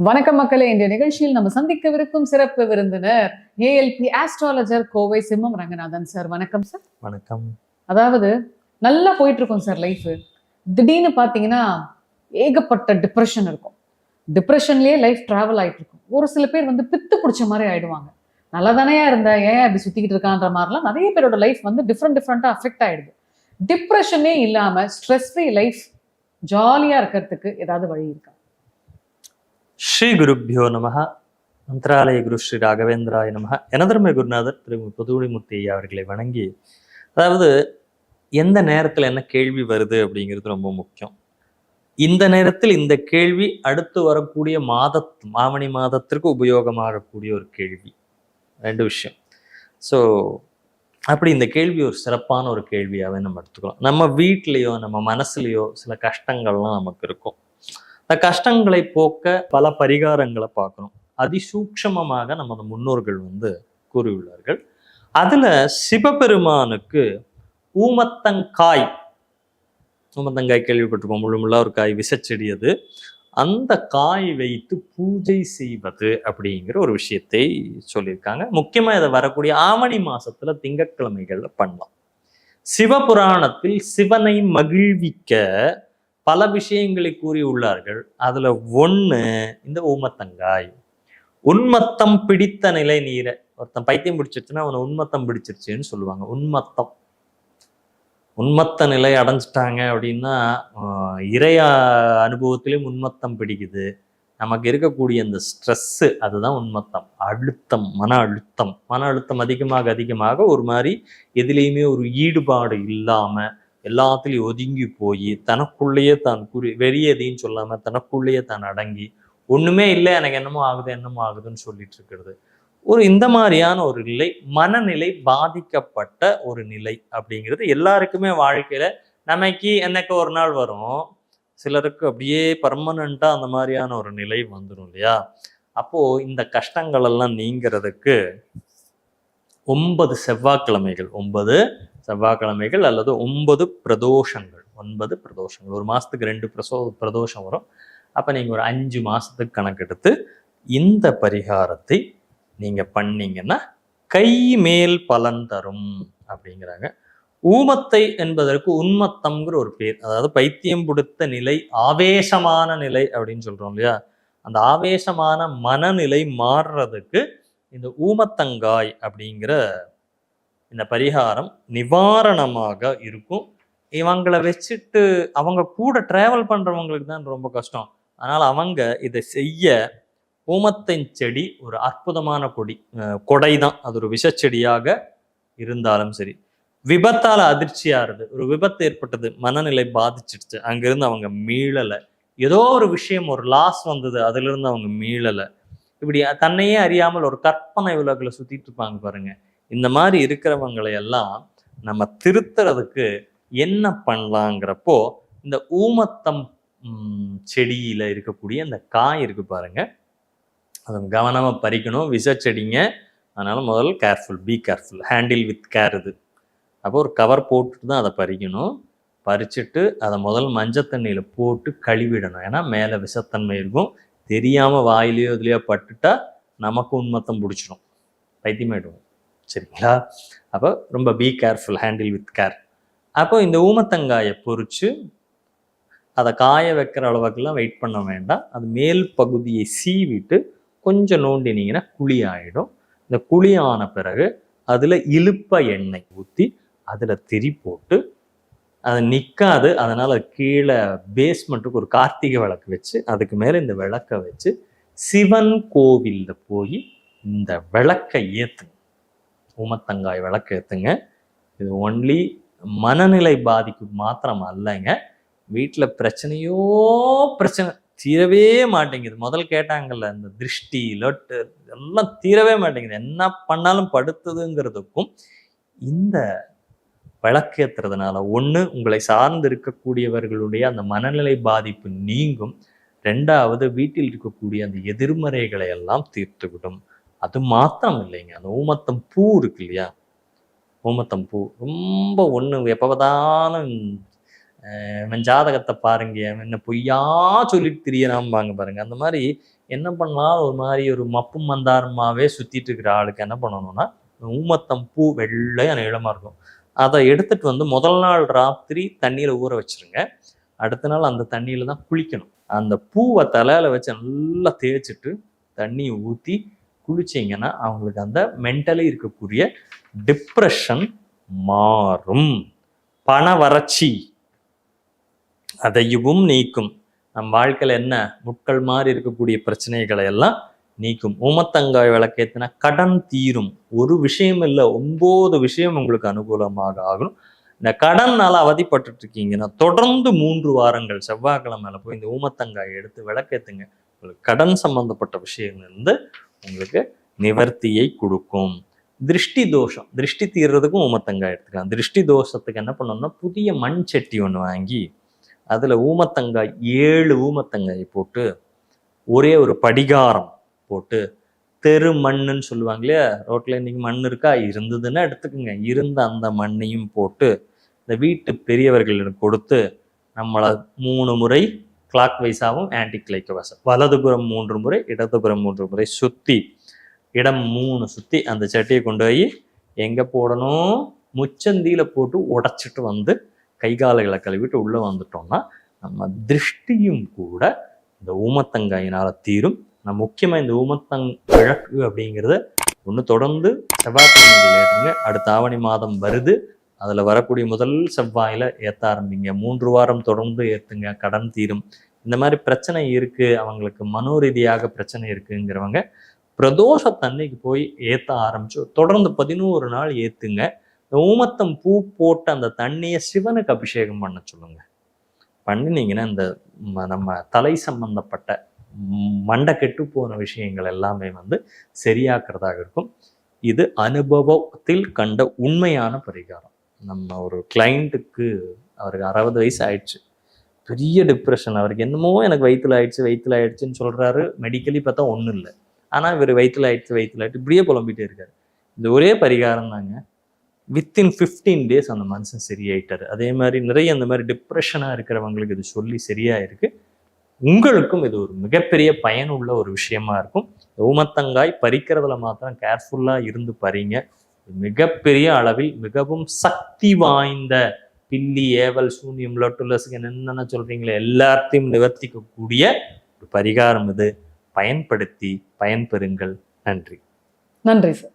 வணக்கம் மக்களே. இந்த நிகழ்ச்சியில் நம்ம சந்திக்கவிருக்கும் சிறப்பு விருந்தினர் ஏஎல்பி ஆஸ்ட்ராலஜர் கோவை சிம்மம் ரங்கநாதன் சார். வணக்கம் சார். வணக்கம். அதாவது நல்லா போயிட்டு இருக்கும் சார் லைஃப். திடீர்னு பார்த்தீங்கன்னா ஏகப்பட்ட டிப்ரெஷன் இருக்கும். டிப்ரெஷன்லேயே லைஃப் ட்ராவல் ஆகிட்டு இருக்கும். ஒரு சில பேர் பித்து பிடிச்ச மாதிரி ஆயிடுவாங்க. நல்லா தானே இருந்தா ஏன் அப்படி சுத்திக்கிட்டு இருக்கான்ற மாதிரிலாம் நிறைய பேரோட லைஃப் டிஃப்ரெண்ட்டாக அஃபெக்ட் ஆயிடுது. டிப்ரெஷனே இல்லாமல் ஸ்ட்ரெஸ் ஃப்ரீ லைஃப் ஜாலியாக இருக்கிறதுக்கு ஏதாவது வழி இருக்கா? ஸ்ரீ குருப்பியோ நமஹ. மந்திராலய குரு ஸ்ரீ ராகவேந்திராய நமஹ. எனதர்மை குருநாதர் திரு புதுவுடிமூர்த்தி ஐயா அவர்களை வணங்கி, அதாவது எந்த நேரத்தில் என்ன கேள்வி வருது அப்படிங்கிறது ரொம்ப முக்கியம். இந்த நேரத்தில் இந்த கேள்வி அடுத்து வரக்கூடிய ஆவணி மாதத்திற்கு உபயோகமாகக்கூடிய ஒரு கேள்வி. ரெண்டு விஷயம். ஸோ அப்படி இந்த கேள்வி ஒரு சிறப்பான ஒரு கேள்வியாகவே நம்ம எடுத்துக்கலாம். நம்ம வீட்லேயோ நம்ம மனசுலேயோ சில கஷ்டங்கள்லாம் நமக்கு இருக்கும். இந்த கஷ்டங்களை போக்க பல பரிகாரங்களை பார்க்கணும். அதிசூக்ஷமமாக நமது முன்னோர்கள் கூறியுள்ளார்கள். அதுல சிவபெருமானுக்கு ஊமத்தங்காய் கேள்விப்பட்டிருப்போம். முழுமுள்ளா ஒரு காய், விஷச்செடி. அது அந்த காய் வைத்து பூஜை செய்வது அப்படிங்கிற ஒரு விஷயத்தை சொல்லியிருக்காங்க. முக்கியமா இதை வரக்கூடிய ஆவணி மாசத்துல திங்கட்கிழமைகள்ல பண்ணலாம். சிவபுராணத்தில் சிவனை மகிழ்விக்க பல விஷயங்களை கூறியுள்ளார்கள். அதுல ஒண்ணு இந்த ஊமத்தங்காய். உன்மத்தம் பிடித்த நிலை நீரை, ஒருத்தன் பைத்தியம் பிடிச்சிருச்சுன்னா அவனை உன்மத்தம் பிடிச்சிருச்சுன்னு சொல்லுவாங்க. உன்மத்த நிலை அடைஞ்சிட்டாங்க அப்படின்னா இறைய அனுபவத்திலையும் உன்மத்தம் பிடிக்குது. நமக்கு இருக்கக்கூடிய இந்த ஸ்ட்ரெஸ்ஸு, அதுதான் உன்மத்தம். மன அழுத்தம் அதிகமாக ஒரு மாதிரி எதுலேயுமே ஒரு ஈடுபாடு இல்லாம எல்லாத்துலேயும் ஒதுங்கி போய் தனக்குள்ளேயே தான் வெறியதையும் சொல்லாம தனக்குள்ளேயே தான் அடங்கி ஒண்ணுமே இல்லை, எனக்கு என்னமோ ஆகுதுன்னு சொல்லிட்டு இருக்கிறது. இந்த மாதிரியான ஒரு நிலை, மனநிலை பாதிக்கப்பட்ட ஒரு நிலை அப்படிங்கிறது எல்லாருக்குமே வாழ்க்கையில நமக்கு என்னைக்கு ஒரு நாள் வரும். சிலருக்கு அப்படியே பர்மனண்டா அந்த மாதிரியான ஒரு நிலை வந்துடும் இல்லையா? அப்போ இந்த கஷ்டங்கள் எல்லாம் நீங்கிறதுக்கு 9 செவ்வாய்க்கிழமைகள் அல்லது 9 பிரதோஷங்கள். ஒரு மாசத்துக்கு 2 பிரதோஷம் வரும். அப்ப நீங்க ஒரு 5 மாசத்துக்கு கணக்கெடுத்து இந்த பரிகாரத்தை நீங்க பண்ணீங்கன்னா கை மேல் பலன் தரும் அப்படிங்கிறாங்க. ஊமத்தை என்பதற்கு உன்மத்தம்ங்கிற ஒரு பேர். அதாவது பைத்தியம் பிடித்த நிலை, ஆவேசமான நிலை அப்படின்னு சொல்றோம் இல்லையா? அந்த ஆவேசமான மனநிலை மாறுறதுக்கு இந்த ஊமத்தங்காய் அப்படிங்கிற இந்த பரிகாரம் நிவாரணமாக இருக்கும். இவங்களை வச்சுட்டு அவங்க கூட டிராவல் பண்றவங்களுக்கு தான் ரொம்ப கஷ்டம். அதனால அவங்க இதை செய்ய, ஊமத்தின் செடி ஒரு அற்புதமான கொடை தான். அது ஒரு விஷச்செடியாக இருந்தாலும் சரி, விபத்தால அதிர்ச்சியாருது, ஒரு விபத்து ஏற்பட்டது, மனநிலை பாதிச்சிடுச்சு, அங்கிருந்து அவங்க மீளலை, ஏதோ ஒரு விஷயம், ஒரு லாஸ் வந்தது, அதுல இருந்து அவங்க மீளலை, இப்படி தன்னையே அறியாமல் ஒரு கற்பனை உலகில் சுத்திட்டு இருப்பாங்க பாருங்க. இந்த மாதிரி இருக்கிறவங்களை எல்லாம் நம்ம திருத்துறதுக்கு என்ன பண்ணலாங்கிறப்போ, இந்த ஊமத்தம் செடியில இருக்கக்கூடிய இந்த காய் இருக்கு பாருங்க, அதை கவனமா பறிக்கணும். விஷச்செடிங்க, அதனால முதல் be careful, handle with care. இது அப்போ ஒரு கவர் போட்டுட்டு தான் அதை பறிக்கணும். பறிச்சுட்டு அதை முதல் மஞ்சள் தண்ணியில போட்டு கழுவிடணும். ஏன்னா மேலே விஷத்தன்மை இருக்கும். தெரியாம வாயிலையோ இதுலையோ பட்டுட்டா நமக்கு உன்மத்தம் பிடிச்சிடும், பைத்தியமாயிடுவோம். சரிங்களா? அப்போ ரொம்ப be careful, handle with care. அப்போ இந்த ஊமத்தங்காயை பொறிச்சு அதை காய வைக்கிற அளவுக்குலாம் வெயிட் பண்ண வேண்டாம். அது மேல் பகுதியை சீவிட்டு கொஞ்சம் நோண்டினீங்கன்னா குழி ஆயிடும். இந்த குழி ஆன பிறகு அதுல இழுப்ப எண்ணெய் ஊற்றி அதுல திரி போட்டு அது நிற்காது. அதனால கீழே பேஸ்மெண்ட்டுக்கு ஒரு கார்த்திகை விளக்கு வச்சு அதுக்கு மேல இந்த விளக்கை வச்சு சிவன் கோவில்ல போய் இந்த விளக்கை ஏத்துங்க. ஊமத்தங்காய் விளக்கு ஏத்துங்க. இது ஒன்லி மனநிலை பாதிப்பு மாத்திரம் அல்லங்க. வீட்டில் பிரச்சனை தீரவே மாட்டேங்குது. முதல் கேட்டாங்கல்ல, இந்த திருஷ்டி லொட்டு எல்லாம் தீரவே மாட்டேங்குது, என்ன பண்ணாலும் படுத்துதுங்கிறதுக்கும் இந்த விளக்கேற்றுறதுனால ஒன்று, உங்களை சார்ந்து இருக்கக்கூடியவர்களுடைய அந்த மனநிலை பாதிப்பு நீங்கும். 2வது, வீட்டில் இருக்கக்கூடிய அந்த எதிர்மறைகளை எல்லாம் தீர்த்துவிடும். அது மாத்திரம் இல்லைங்க, அந்த ஊமத்தம் பூ இருக்கு இல்லையா? ஊமத்தம் பூ ரொம்ப எப்போ பார்த்தாலும் ஜாதகத்தை பாருங்க, என்ன பொய்யா சொல்லிட்டு திரியறாம்பாங்க பாருங்க. அந்த மாதிரி என்ன பண்ணலாம், ஒரு மாதிரி ஒரு மப்பு மந்தாரமாவே சுத்திட்டு இருக்கிற ஆளுக்கு என்ன பண்ணணும்னா, ஊமத்தம் பூ வெள்ளையா நீளமா இருக்கும், அதை எடுத்துட்டு வந்து முதல் நாள் ராத்திரி தண்ணியில ஊற வச்சிருங்க. அடுத்த நாள் அந்த தண்ணியில தான் குளிக்கணும். அந்த பூவை தலையில வச்சு நல்லா தேய்ச்சிட்டு தண்ணியை ஊற்றி குளிச்சிங்கன்னா அவங்களுக்கு அந்த மென்டலி இருக்கக்கூடிய டிப்ரெஷன் மாறும். பண வறட்சி அதையும் நீக்கும். நம் வாழ்க்கையில் என்ன முட்கள் மாதிரி இருக்கக்கூடிய பிரச்சனைகளை எல்லாம் நீக்கும். ஊமத்தங்காய் விளக்கேத்தினா கடன் தீரும். ஒரு விஷயம் இல்லை, 9 விஷயம் உங்களுக்கு அனுகூலமாக ஆகும். இந்த கடன்னால அவதிப்பட்டு இருக்கீங்கன்னா தொடர்ந்து 3 வாரங்கள் செவ்வாய்க்கிழமையில போய் இந்த ஊமத்தங்காய் எடுத்து விளக்கேத்துங்க. உங்களுக்கு கடன் சம்பந்தப்பட்ட விஷயங்கள் இருந்து உங்களுக்கு நிவர்த்தியை கொடுக்கும். திருஷ்டி தோஷம், திருஷ்டி தீர்றதுக்கும் ஊமத்தங்காய் எடுத்துக்கலாம். திருஷ்டி தோஷத்துக்கு என்ன பண்ணணும்னா, புதிய மண் சட்டி ஒன்று வாங்கி அதுல ஊமத்தங்காய் 7 ஊமத்தங்காய் போட்டு ஒரே ஒரு படிகாரம் போட்டு, தெரு மண்ணுன்னு சொல்லுவாங்க இல்லையா, ரோட்ல இன்னைக்கு மண் இருக்கா, இருந்ததுன்னா எடுத்துக்கோங்க, இருந்த அந்த மண்ணையும் போட்டு இந்த வீட்டு பெரியவர்களுக்கு கொடுத்து நம்மளை 3 முறை கிளாக் வைஸாகவும் ஆன்டி கிளாக் வைஸ், வலதுபுறம் 3 முறை இடதுபுறம் 3 முறை சுத்தி, இடம் 3 சுத்தி அந்த சட்டியை கொண்டு போய் எங்க போடணும், முச்சந்தியில போட்டு உடைச்சிட்டு வந்து கை கால்களை கழுவிட்டு உள்ள வந்துட்டோம்னா நம்ம திருஷ்டியும் கூட இந்த ஊமத்தங்காயினால தீரும். நான் முக்கியமா இந்த ஊமத்தங் விளக்கு அப்படிங்கிறத ஒன்று தொடர்ந்து செவ்வாய்க்கிழமைகள் ஏற்றுங்க. அடுத்த ஆவணி மாதம் வருது, அதுல வரக்கூடிய முதல் செவ்வாயில ஏற்ற ஆரம்பிங்க. 3 வாரம் தொடர்ந்து ஏற்றுங்க, கடன் தீரும். இந்த மாதிரி பிரச்சனை இருக்கு, அவங்களுக்கு மனோரீதியாக பிரச்சனை இருக்குங்கிறவங்க பிரதோஷத்தன்னைக்கு போய் ஏற்ற ஆரம்பிச்சு தொடர்ந்து 11 நாள் ஏத்துங்க. இந்த ஊமத்தம் பூ போட்டு அந்த தண்ணியை சிவனுக்கு அபிஷேகம் பண்ண சொல்லுங்க. பண்ணினீங்கன்னா இந்த நம்ம தலை சம்பந்தப்பட்ட மண்டை கெட்டு போன விஷயங்கள் எல்லாமே வந்து சரியாக்குறதாக இருக்கும். இது அனுபவத்தில் கண்ட உண்மையான பரிகாரம். நம்ம ஒரு கிளைண்ட்டுக்கு, அவருக்கு 60 வயசு ஆயிடுச்சு, பெரிய டிப்ரெஷன், அவருக்கு என்னமோ எனக்கு வயிற்றுல ஆயிடுச்சுன்னு சொல்றாரு. மெடிக்கலி பார்த்தா ஒன்றும் இல்லை, ஆனால் இவர் வயிற்றுல ஆயிடுச்சு இப்படியே புலம்பிட்டே இருக்காரு. இந்த ஒரே பரிகாரம் தாங்க, வித்தின் 15 டேஸ் அந்த மனுஷன் சரியாயிட்டாரு. அதே மாதிரி நிறைய அந்த மாதிரி டிப்ரெஷனாக இருக்கிறவங்களுக்கு இது சொல்லி சரியாயிருக்கு. உங்களுக்கும் இது ஒரு மிகப்பெரிய பயனுள்ள ஒரு விஷயமா இருக்கும். ஊமத்தங்காய் பறிக்கிறதுல மாத்திரம் கேர்ஃபுல்லாக இருந்து பறிங்க. மிகப்பெரிய அளவில் மிகவும் சக்தி வாய்ந்த பில்லி, ஏவல், சூன்யம், லொட்டுலஸ் என்னென்ன சொல்றீங்களே எல்லாத்தையும் நிவர்த்திக்கக்கூடிய ஒரு பரிகாரம் இது. பயன்படுத்தி பயன்பெறுங்கள். நன்றி. நன்றி சார்.